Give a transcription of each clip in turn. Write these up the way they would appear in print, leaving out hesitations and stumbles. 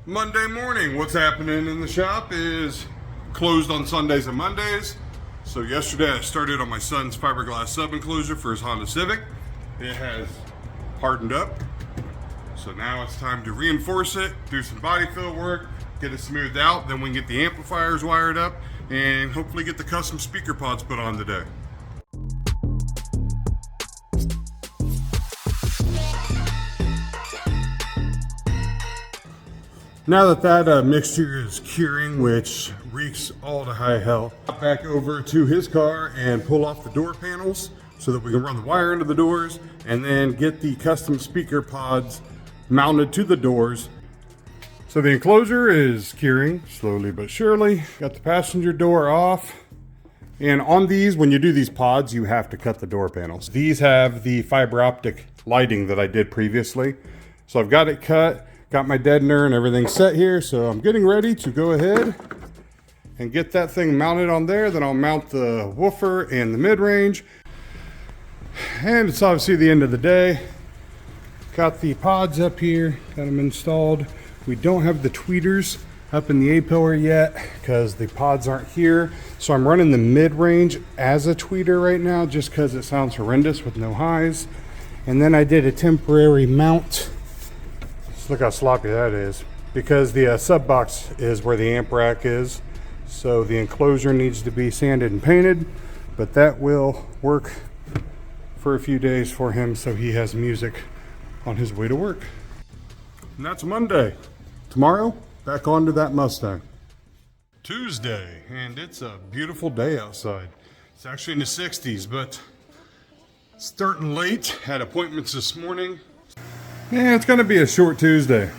Monday morning, what's happening in the shop is closed on Sundays and Mondays. So yesterday I started on my son's fiberglass sub enclosure for his Honda Civic. It has hardened up. So now it's time to reinforce it, do some body fill work, get it smoothed out, then we can get the amplifiers wired up and hopefully get the custom speaker pods put on today. Now that mixture is curing, which reeks all to high hell, back over to his car and pull off the door panels so that we can run the wire into the doors and then get the custom speaker pods mounted to the doors. So the enclosure is curing slowly but surely. Got the passenger door off. And on these, when you do these pods, you have to cut the door panels. These have the fiber optic lighting that I did previously. So I've got it cut. Got my deadener and everything set here, so I'm getting ready to go ahead and get that thing mounted on there. Then I'll mount the woofer and the mid-range. And it's obviously the end of the day. Got the pods up here, got them installed. We don't have the tweeters up in the A-pillar yet because the pods aren't here. So I'm running the mid-range as a tweeter right now just because it sounds horrendous with no highs. And then I did a temporary mount. Look how sloppy that is, because the sub box is where the amp rack is, so the enclosure needs to be sanded and painted, but that will work for a few days for him so he has music on his way to work. And that's Monday. Tomorrow, back onto that Mustang. Tuesday, and it's a beautiful day outside. It's actually in the 60s, but starting late. Had appointments this morning. Yeah, it's going to be a short Tuesday.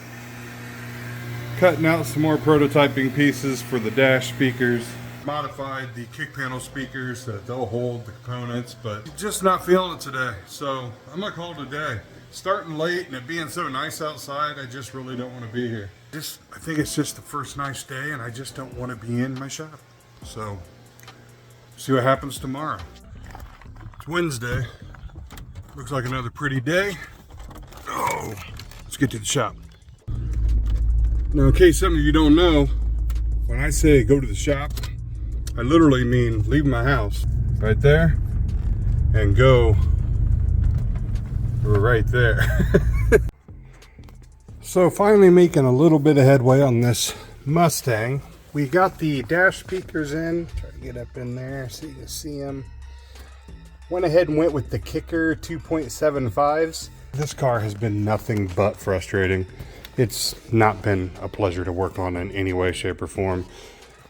Cutting out some more prototyping pieces for the dash speakers. Modified the kick panel speakers so that they'll hold the components, but just not feeling it today. So I'm going to call it a day. Starting late and it being so nice outside, I just really don't want to be here. I think it's just the first nice day and I just don't want to be in my shop. So see what happens tomorrow. It's Wednesday. Looks like another pretty day. Oh, let's get to the shop. Now, in case some of you don't know, when I say go to the shop, I literally mean leave my house right there and go right there. So finally making a little bit of headway on this Mustang. We got the dash speakers in. Try to get up in there so you can see them. Went ahead and went with the Kicker 2.75s. This car has been nothing but frustrating. It's not been a pleasure to work on in any way, shape, or form.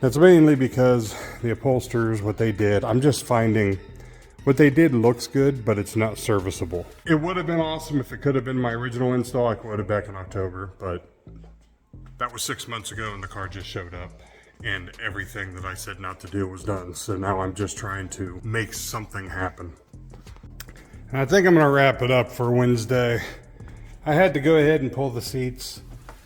That's mainly because the upholsters, what they did, I'm just finding what they did looks good, but it's not serviceable. It would have been awesome if it could have been my original install. I quoted back in October, but that was 6 months ago and the car just showed up and everything that I said not to do was done. So now I'm just trying to make something happen. And I think I'm going to wrap it up for Wednesday. I had to go ahead and pull the seats.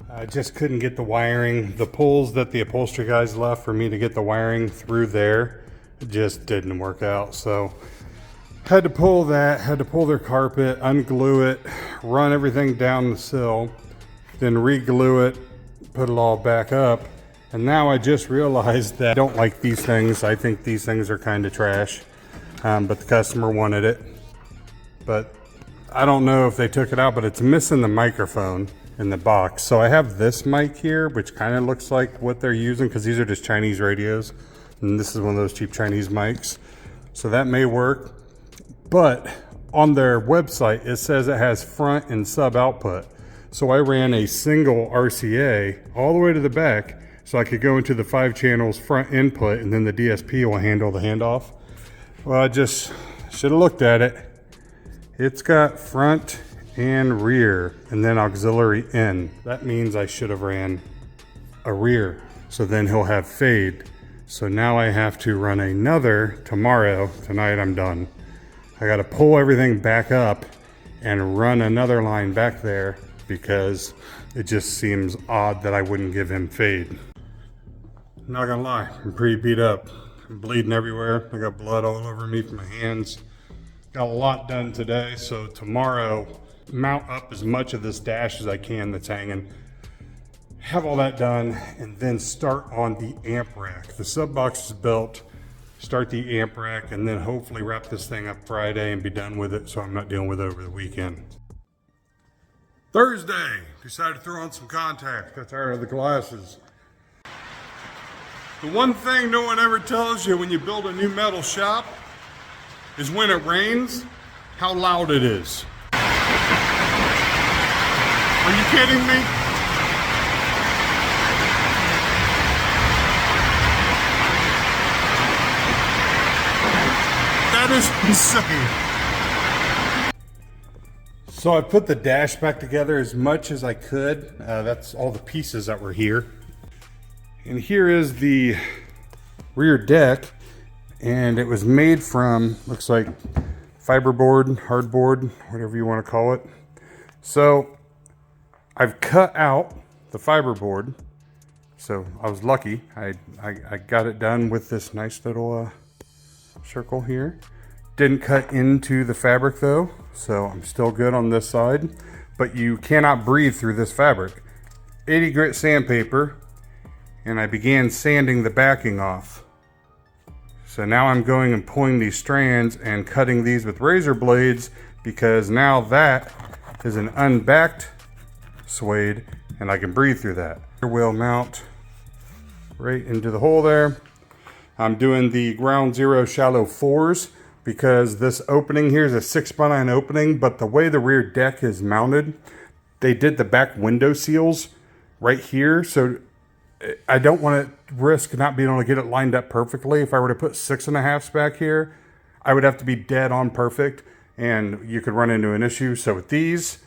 I just couldn't get the wiring. The pulls that the upholstery guys left for me to get the wiring through there just didn't work out. So had to pull that, had to pull their carpet, unglue it, run everything down the sill, then re-glue it, put it all back up. And now I just realized that I don't like these things. I think these things are kind of trash, but the customer wanted it. But I don't know if they took it out, but it's missing the microphone in the box. So I have this mic here, which kind of looks like what they're using because these are just Chinese radios. And this is one of those cheap Chinese mics. So that may work. But on their website, it says it has front and sub output. So I ran a single RCA all the way to the back so I could go into the 5 channels front input and then the DSP will handle the handoff. Well, I just should have looked at it. It's got front and rear and then auxiliary in. That means I should have ran a rear. So then he'll have fade. So now I have to run another tomorrow. Tonight I'm done. I got to pull everything back up and run another line back there because it just seems odd that I wouldn't give him fade. Not gonna lie, I'm pretty beat up. I'm bleeding everywhere. I got blood all over me from my hands. Got a lot done today, so tomorrow, mount up as much of this dash as I can that's hanging. have all that done, and then start on the amp rack. The sub box is built, start the amp rack, and then hopefully wrap this thing up Friday and be done with it so I'm not dealing with it over the weekend. Thursday, decided to throw on some contacts, got tired of the glasses. The one thing no one ever tells you when you build a new metal shop is when it rains, how loud it is. Are you kidding me? That is insane. So I put the dash back together as much as I could. That's all the pieces that were here. And here is the rear deck. And it was made from, looks like fiberboard, hardboard, whatever you want to call it. So I've cut out the fiberboard. So I was lucky. I got it done with this nice little circle here. Didn't cut into the fabric though, so I'm still good on this side. But you cannot breathe through this fabric. 80 grit sandpaper, and I began sanding the backing off. So now I'm going and pulling these strands and cutting these with razor blades, because now that is an unbacked suede and I can breathe through that. Will mount right into the hole there. I'm doing the ground zero shallow 4s because this opening here is a 6x9 opening, but the way the rear deck is mounted, they did the back window seals right here. So I don't want to risk not being able to get it lined up perfectly. If I were to put 6.5s back here, I would have to be dead on perfect and you could run into an issue. So with these,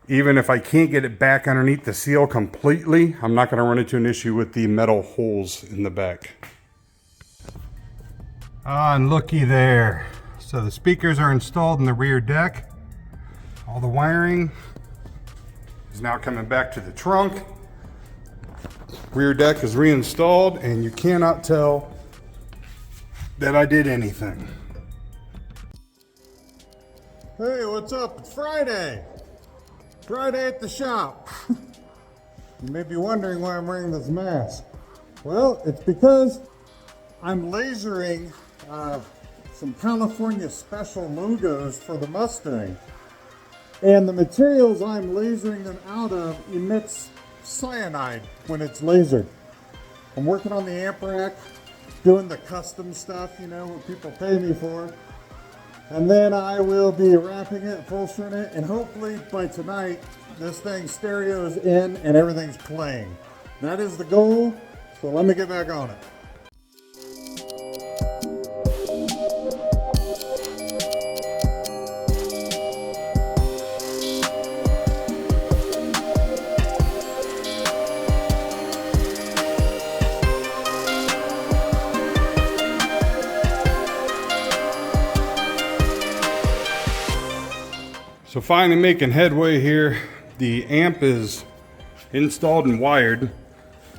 even if I can't get it back underneath the seal completely, I'm not going to run into an issue with the metal holes in the back. Ah, and looky there. So the speakers are installed in the rear deck. All the wiring is now coming back to the trunk. Rear deck is reinstalled, and you cannot tell that I did anything. Hey, what's up? It's Friday. Friday at the shop. You may be wondering why I'm wearing this mask. Well, it's because I'm lasering some California special logos for the Mustang. And the materials I'm lasering them out of emits cyanide when it's lasered. I'm working on the amp rack, doing the custom stuff, you know, what people pay me for. And then I will be wrapping it, upholstering it, and hopefully by tonight, this thing stereo's in and everything's playing. That is the goal, so let me get back on it. So finally making headway here. The amp is installed and wired.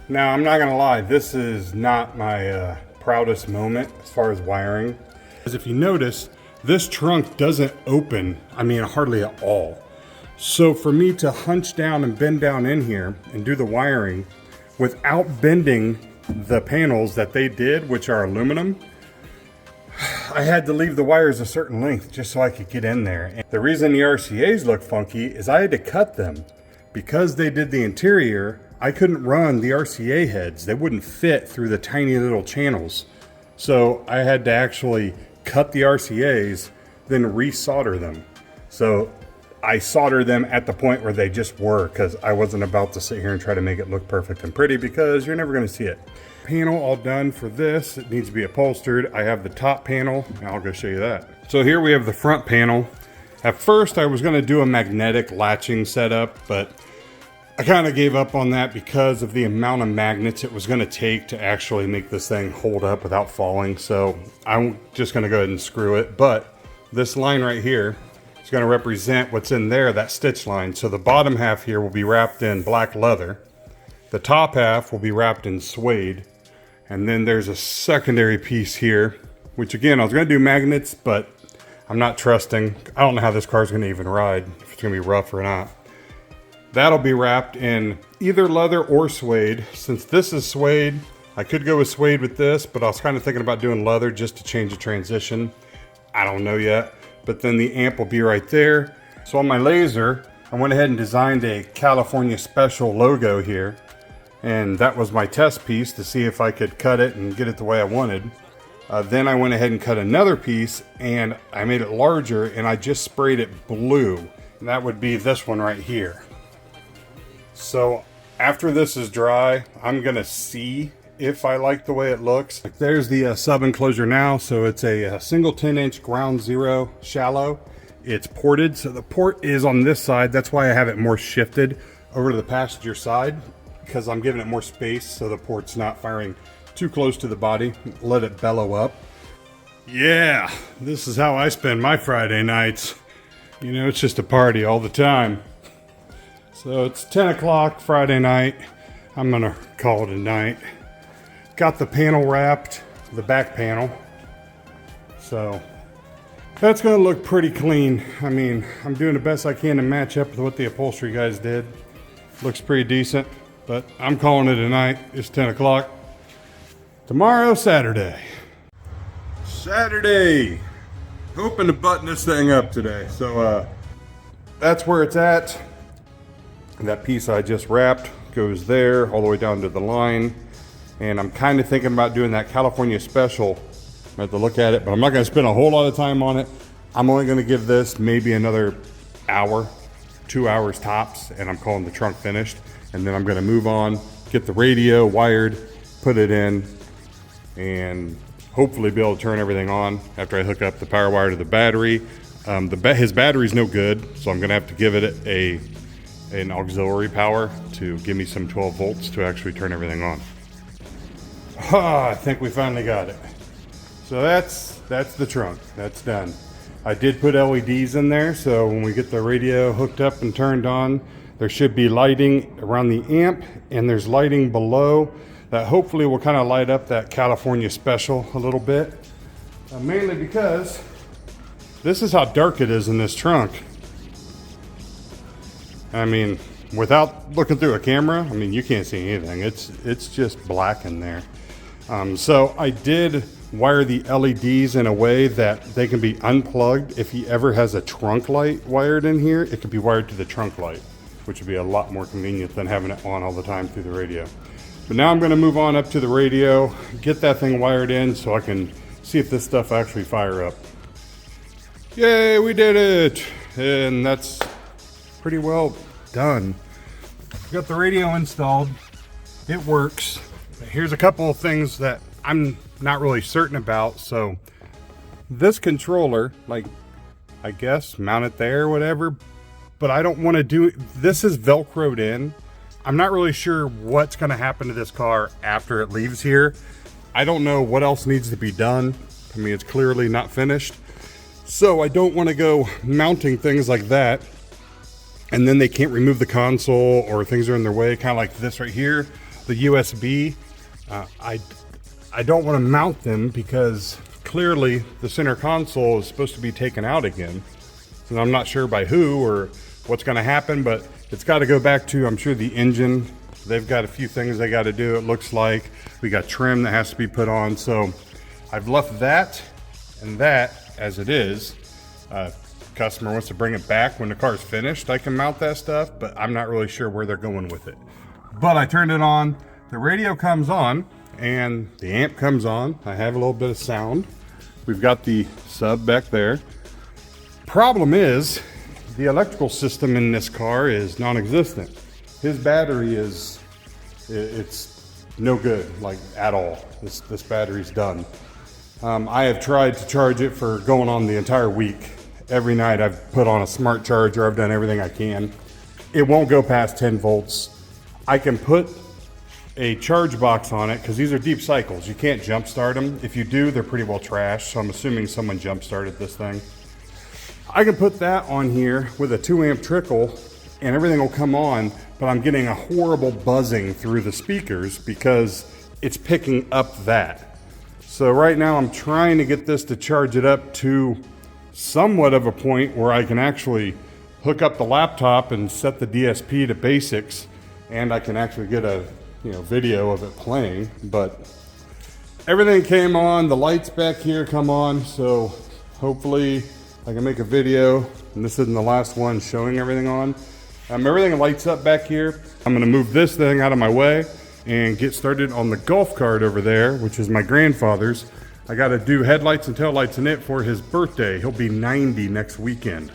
Now I'm not gonna lie, this is not my proudest moment as far as wiring. As if you notice, this trunk doesn't open, I mean hardly at all. So for me to hunch down and bend down in here and do the wiring without bending the panels that they did, which are aluminum, I had to leave the wires a certain length just so I could get in there. And the reason the RCAs look funky is I had to cut them. Because they did the interior, I couldn't run the RCA heads. They wouldn't fit through the tiny little channels. So I had to actually cut the RCAs, then resolder them. So I soldered them at the point where they just were, because I wasn't about to sit here and try to make it look perfect and pretty, because you're never going to see it. Panel all done for this. It needs to be upholstered. I have the top panel, and I'll go show you that. So here we have the front panel. At first I was going to do a magnetic latching setup, but I kind of gave up on that because of the amount of magnets it was going to take to actually make this thing hold up without falling. So I'm just going to go ahead and screw it. But this line right here is going to represent what's in there, that stitch line. So the bottom half here will be wrapped in black leather. The top half will be wrapped in suede. And then there's a secondary piece here, which again, I was going to do magnets, but I'm not trusting. I don't know how this car is going to even ride, if it's going to be rough or not. That'll be wrapped in either leather or suede. Since this is suede, I could go with suede with this, but I was kind of thinking about doing leather just to change the transition. I don't know yet, but then the amp will be right there. So on my laser, I went ahead and designed a California Special logo here. And that was my test piece to see if I could cut it and get it the way I wanted. Then I went ahead and cut another piece and I made it larger and I just sprayed it blue. And that would be this one right here. So after this is dry, I'm gonna see if I like the way it looks. Like there's the sub enclosure now. So it's a single 10-inch ground zero shallow. It's ported, so the port is on this side. That's why I have it more shifted over to the passenger side, because I'm giving it more space so the port's not firing too close to the body. Let it bellow up. Yeah, this is how I spend my Friday nights. You know, it's just a party all the time. So it's 10 o'clock Friday night. I'm gonna call it a night. Got the panel wrapped, the back panel. So that's gonna look pretty clean. I mean, I'm doing the best I can to match up with what the upholstery guys did. Looks pretty decent, but I'm calling it a night. It's 10 o'clock. Tomorrow, Saturday. Hoping to button this thing up today. So that's where it's at. That piece I just wrapped goes there all the way down to the line. And I'm kind of thinking about doing that California Special. I have to look at it, but I'm not going to spend a whole lot of time on it. I'm only going to give this maybe another hour, 2 hours tops, and I'm calling the trunk finished. And then I'm going to move on, get the radio wired, put it in, and hopefully be able to turn everything on after I hook up the power wire to the battery. His battery's no good, so I'm going to have to give it an auxiliary power to give me some 12 volts to actually turn everything on. I think we finally got it. So that's the trunk. That's done. I did put LEDs in there, so when we get the radio hooked up and turned on, there should be lighting around the amp, and there's lighting below that hopefully will kind of light up that California Special a little bit. Mainly because this is how dark it is in this trunk. I mean, without looking through a camera, I mean, you can't see anything. It's just black in there. So I did wire the LEDs in a way that they can be unplugged. If he ever has a trunk light wired in here, it could be wired to the trunk light, which would be a lot more convenient than having it on all the time through the radio. But now I'm going to move on up to the radio, get that thing wired in so I can see if this stuff actually fire up. Yay, we did it! And that's pretty well done. Got the radio installed. It works. Here's a couple of things that I'm not really certain about. So this controller, like, I guess mount it there or whatever, but I don't want to do, this is Velcroed in. I'm not really sure what's going to happen to this car after it leaves here. I don't know what else needs to be done. I mean, it's clearly not finished. So I don't want to go mounting things like that, and then they can't remove the console or things are in their way, kind of like this right here, the USB. I don't want to mount them because clearly the center console is supposed to be taken out again. So I'm not sure by who or what's going to happen, but it's got to go back to, I'm sure, the engine. They've got a few things they got to do, it looks like. We got trim that has to be put on. So I've left that and that as it is. Customer wants to bring it back when the car's finished, I can mount that stuff, but I'm not really sure where they're going with it. But I turned it on, the radio comes on, and the amp comes on. I have a little bit of sound. We've got the sub back there. Problem is, the electrical system in this car is non-existent. His battery it's no good, like at all. This battery's done. I have tried to charge it for going on the entire week. Every night I've put on a smart charger, I've done everything I can. It won't go past 10 volts. I can put a charge box on it because these are deep cycles. You can't jump start them. If you do, they're pretty well trashed. So I'm assuming someone jump started this thing. I can put that on here with a 2 amp trickle and everything will come on, but I'm getting a horrible buzzing through the speakers because it's picking up that. So right now I'm trying to get this to charge it up to somewhat of a point where I can actually hook up the laptop and set the DSP to basics, and I can actually get a video of it playing. But everything came on, the lights back here come on, so hopefully I can make a video, and this isn't the last one showing everything on. Everything lights up back here. I'm gonna move this thing out of my way and get started on the golf cart over there, which is my grandfather's. I gotta do headlights and taillights in it for his birthday. He'll be 90 next weekend.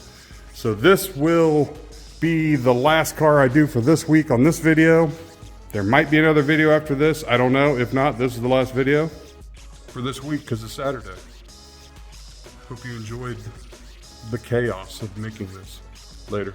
So this will be the last car I do for this week on this video. There might be another video after this, I don't know. If not, this is the last video for this week because it's Saturday. Hope you enjoyed the chaos of making this. Later.